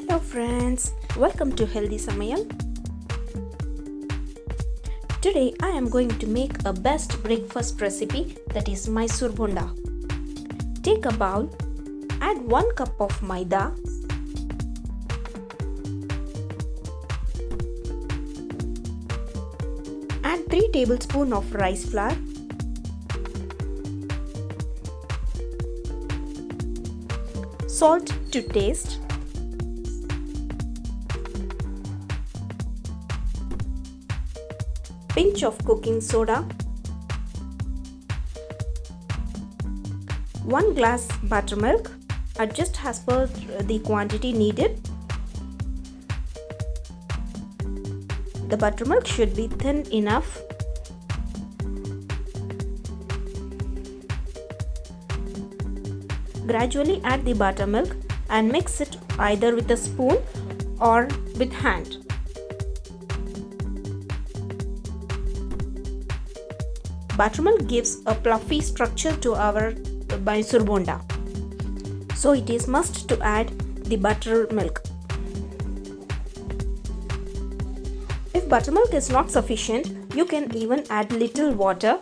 Hello friends, welcome to Healthy Samayal. Today I am going to make a best breakfast recipe, that is Mysore Bonda. Take a bowl, add 1 cup of maida, add 3 tablespoons of rice flour, salt to taste, pinch of cooking soda, 1 glass buttermilk, adjust as per the quantity needed. The buttermilk should be thin enough. Gradually add the buttermilk and mix it either with a spoon or with hand. Buttermilk gives a fluffy structure to our Mysore Bonda, so it is must to add the buttermilk. If buttermilk is not sufficient, you can even add little water.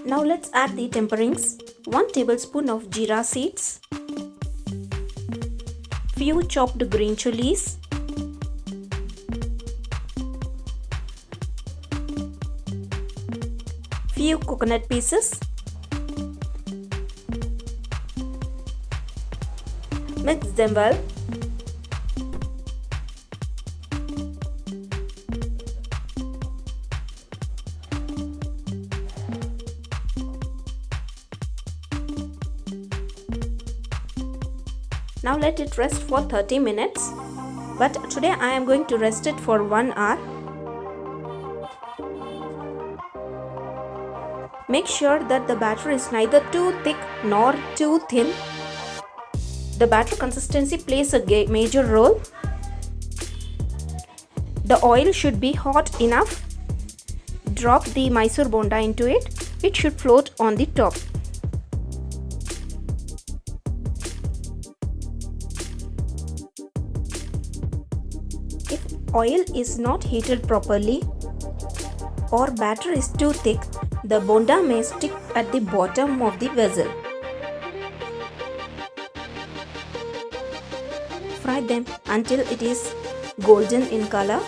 Now let's add the temperings. 1 tablespoon of jeera seeds, few chopped green chilies, few coconut pieces, mix them well. Now let it rest for 30 minutes, but today I am going to rest it for 1 hour. Make sure that the batter is neither too thick nor too thin. The batter consistency plays a major role. The oil should be hot enough. Drop the Mysore Bonda into it. It should float on the top. If oil is not heated properly or batter is too thick, the bonda may stick at the bottom of the vessel. Fry them until it is golden in color.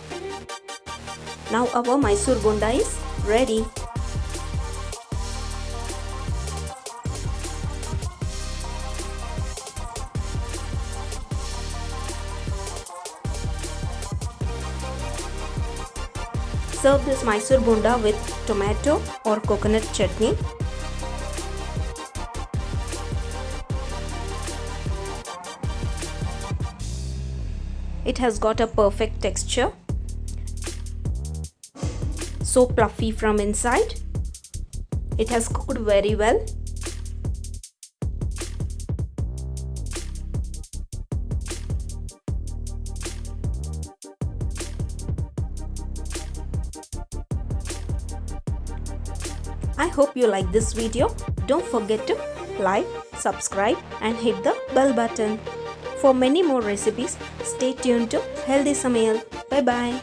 Now our Mysore Bonda is ready. Serve this Mysore Bonda with tomato or coconut chutney. It has got a perfect texture, so fluffy from inside. It has cooked very well. I hope you like this video. Don't forget to like, subscribe and hit the bell button. For many more recipes, stay tuned to Healthy Samayal. Bye bye.